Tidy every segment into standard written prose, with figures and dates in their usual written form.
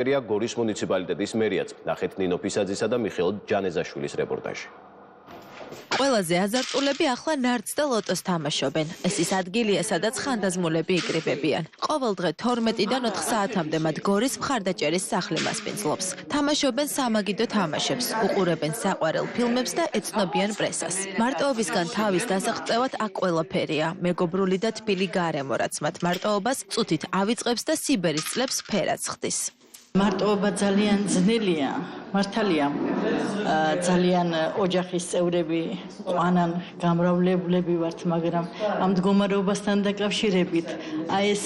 გორის მუნიციპალიტეტის მერიაც. ნახეთ ნინო ფისაძისა და მიხეილ ჯანეზაშვილის რეპორტაჟი. ყველაზე აზარტულები ახლა ნარდს და ლოტოს თამაშობენ. ეს ის ადგილია, სადაც ხანდაზმულები იკრიბებიან. ყოველ დღე 12-დან 4 საათამდე მათ გორის მხარდაჭერის სახლი მასპინძლობს. თამაშობენ სამაგიდო თამაშებს, უყურებენ საყვარელ ფილმებს და ეცნობიან პრესას. მარტოობისგან თავის დასაღწევად აქ ყველაფერია. მეგობრული და თბილი გარემო, რაც მათ მარტოობას წუთით ავიწყებს და სიბერის წლებს ფერად ხდის. მარტოობა ძალიან ძნელია, მართალია. ძალიან ოჯახის წევრები ყანან, გამრავლებლები ვართ, მაგრამ ამ მდგომარეობასთან დაკავშირებით აი ეს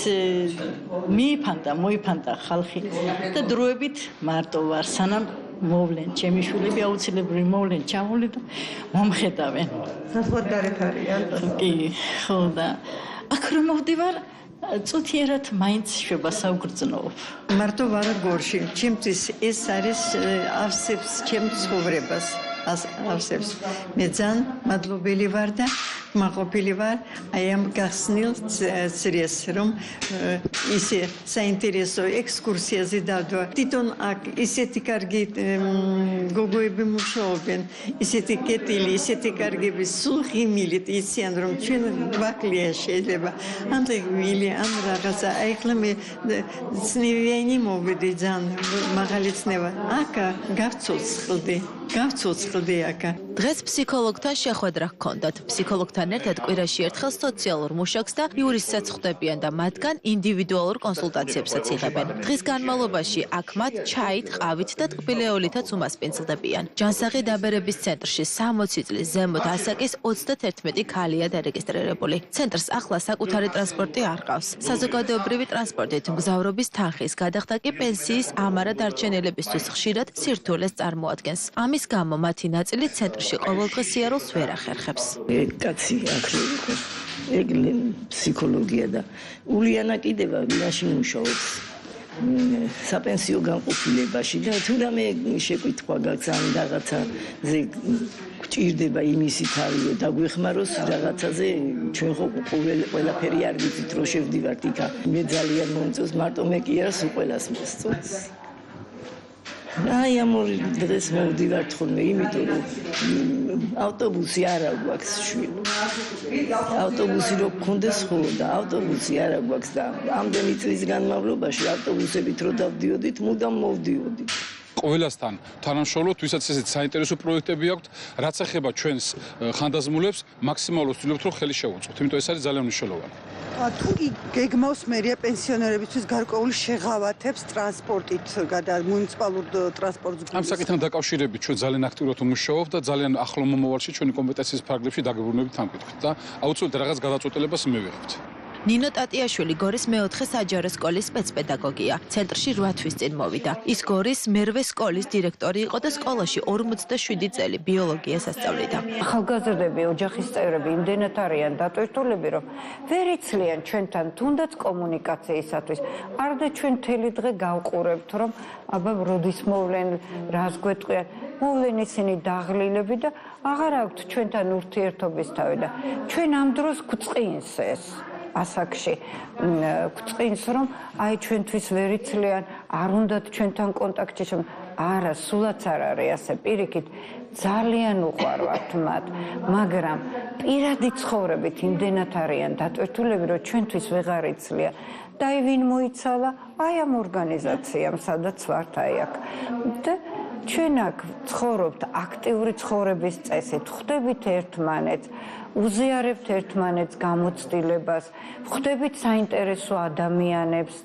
მოიფანტა ხალხი და დროებით მარტო ვარ, სანამ მოვლენ ჩემი შვილები აუცილებლად მოვლენ ჩამოვლენ და მომხედავენ. საზღვარგარეთ არიან? კი, ხო და აქ რომ მოვდივარ წუთიერად მაინც შვებას ავგრძნობ. მარტო ვარ გორში. ჩემთვის ეს არის ავსებს ჩემ ცხოვრებას. ავსებს. მე ძალიან მადლობელი ვარ და მაყოფილი ვარ აი ამ გახსნილ წრეს, რომ ისე საინტერესო ექსკურსიაზე დავდვა. თვითონ აქ ისეთი კარგი გოგოები მუშაობენ, ისეთი კეტილი, ისეთი კარგები, სულ ღიმილით იციან, რომ ჩვენ ვაკლია შეიძლება ანტიგვილი ან რაღაცა. აი ხლა მე ცნივიანი მოვედი ძალიან მაღალი ცნება. აკა გავცოცხლდი აკა. დღეს ფსიქოლოგთან შეხვედრა ჰქონდათ. ფსიქოლოგთან ერთად კვირაში ერთხელ სოციალურ მუშაკს და იურისტსაც ხვდებიან და მათგან ინდივიდუალურ კონსულტაციებსაც იღებენ. დღის განმავლობაში აქ მათ ჩაით, ყავით და ტკბილეულითაც უმასპინძლდებიან. ჯანსაღი დაბერების ცენტრში 60 წლის ზემოთ ასაკის 31 ქალია დარეგისტრირებული. ცენტრს ახლა საკუთარი ტრანსპორტი არ ყავს. საზოგადოებრივი ტრანსპორტით მგზავრობის თანხის გადახდა კი პენსიის ამარა დარჩენილებისთვის ხშირად სირთულეს წარმოადგენს. ამის გამო მათი ნაწილი ცენტრში ყოველდღე სიარულს ვერ ახერხებს. კაცი ახლა ეგლე ფსიქოლოგია და ულიანა კიდევა მაშინ მუშაობს საპენსიო განყოფილებაში და თუ რამე შეკითხვა გაქვს ან რაღაცაზე გჭირდება იმისი თავიო დაგვეხმაროს რაღაცაზე ჩვენ ხო ყველაფერი არ ვიცით რომ შევდივართ იქა მე ძალიან მომწონს მარტო მე კი არა სულ ყველას მოსწონს აი ამ ორი დღეს მოვდივართ ხოლმე იმიტომ რომ ავტობუსი არა გვაქვს შვილი ავტობუსი რო გქონდეს ხო და ავტობუსი არა გვაქვს და ამდენი წლის განმავლობაში ავტობუსებით რო დავდიოდით მუდამ მოვდიოდით ყველასთან თანამშრომლობთ, ვისაც ესეთ საინტერესო პროექტები აქვთ, რაც ეხება ჩვენს ხანდაზმულებს, მაქსიმალურად ვცდილობთ, რომ ხელი შევუწყოთ. იმიტომ ეს არის ძალიან მნიშვნელოვანი. თუ გეგმავს მერია პენსიონერებისთვის გარკვეული შეღავათებს ტრანსპორტით გადა მუნიციპალურ ტრანსპორტს ამ საკითხთან დაკავშირებით ჩვენ ძალიან აქტიურად ვმუშაობთ და ძალიან ახლო მომავალში ჩვენი კომპეტენციის ფარგლებში დაგებრუნებით ამ კითხვით და აუცილებლად რაღაც გადაწყვეტილებას მივიღებთ. ნინო ტატიაშვილი გორის მეოთხე საჯარო სკოლის სპეცპედაგოგია. ცენტრში 8 თვის წინ მოვიდა. ის გორის მერვე სკოლის დირექტორი იყო და სკოლაში 47 წელი ბიოლოგიას ასწავლიდა. ახალგაზრდები, ოჯახის წევრები იმდენად არიან დატვირთულები, რომ ვერ იცლიან ჩვენთან თუნდაც კომუნიკაციისათვის. არდა ჩვენ მთელი დღე გავყურებთ, რომ აბა როდის მოვლენ, რას გვეტყვიან. მოვლენ ისინი დაღლილები და აღარ აქვთ ჩვენთან ურთიერთობის თავი და ჩვენ ამ დროს გვწყინს ეს. ასაკში გვწყინს რომ აი ჩვენთვის ვერ იცლიან არ უნდათ ჩვენთან კონტაქტში არა სულაც არ არის ასე პირიქით ძალიან უყვარვართ მათ მაგრამ პირადი ცხოვრებით იმდენად არიან დატვირთულები რომ ჩვენთვის ვეღარ იცლიან და აი ვინ მოიცალა აი ამ ორგანიზაციამ სადაც ვართ აი აქ და ჩვენ აქ ცხოვრობთ აქტიური ცხოვრების წესით ხვდებით ერთმანეთს უზიარებთ ერთმანეთს გამოცდილებას, ხვდებით საინტერესო ადამიანებს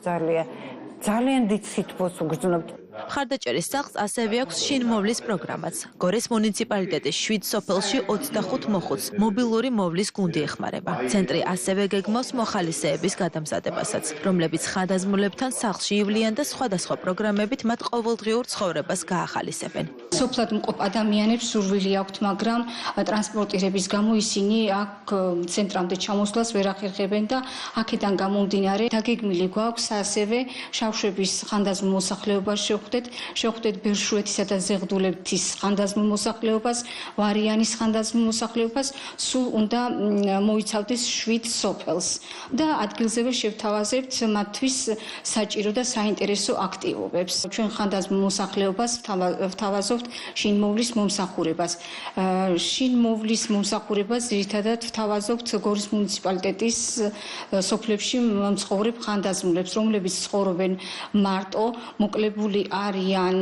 ძალიან დიდ სითბოს უგრძნობთ. მხარდაჭერის სახლს ასევე აქვს შინმოვლის პროგრამაც. გორის მუნიციპალიტეტის 7 სოფელში 25 მოხუცს მობილური მოვლის გუნდი ეხმარება. ცენტრი ასევე გეგმავს მოხალისეების გადამზადებასაც, რომლებიც ხანდაზმულებთან სახლში ივლიან და სხვადასხვა პროგრამებით მათ ყოველდღიურ ცხოვრებას გაახალისებენ. სოფლად მყოფ ადამიანებს სურვილი აქვთ, მაგრამ ტრანსპორტირების გამო ისინი აქ ცენტრამდე ჩამოსვლას ვერ ახერხებენ და აქედან გამომდინარე დაგეგმილი გვაქვს ასევე შავშების ხანდაზმულ მოსახლეობაში შევხვდეთ ბერშუეთისა და ზეღდულეთის ხანდაზმულ მოსახლეობას, ვარიანის ხანდაზმულ მოსახლეობას, სულ უნდა მოიცავდეს 7 სოფელს და ადგილზევე შევთავაზებთ მათთვის საჭირო და საინტერესო აქტივობებს. ჩვენ ხანდაზმულ მოსახლეობას ვთავაზობთ შინმოვლის მომსახურებას. შინმოვლის მომსახურებას ძირითადად ვთავაზობთ გორის მუნიციპალიტეტის სოფლებში მცხოვრებ ხანდაზმულებს, რომლებიც ცხოვრობენ მარტო, მოკლებული არიან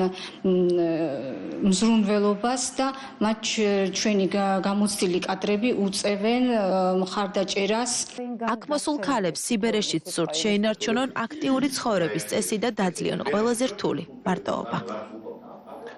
მზრუნველობას და მათ ჩვენი გამოცდილი კადრები უწევენ მხარდაჭერას. აქ მოსულ ქალებს სიბერეშიც სურთ შეინარჩუნონ აქტიური ცხოვრების წესი და დაძლიონ ყველაზე რთული მარტოობა.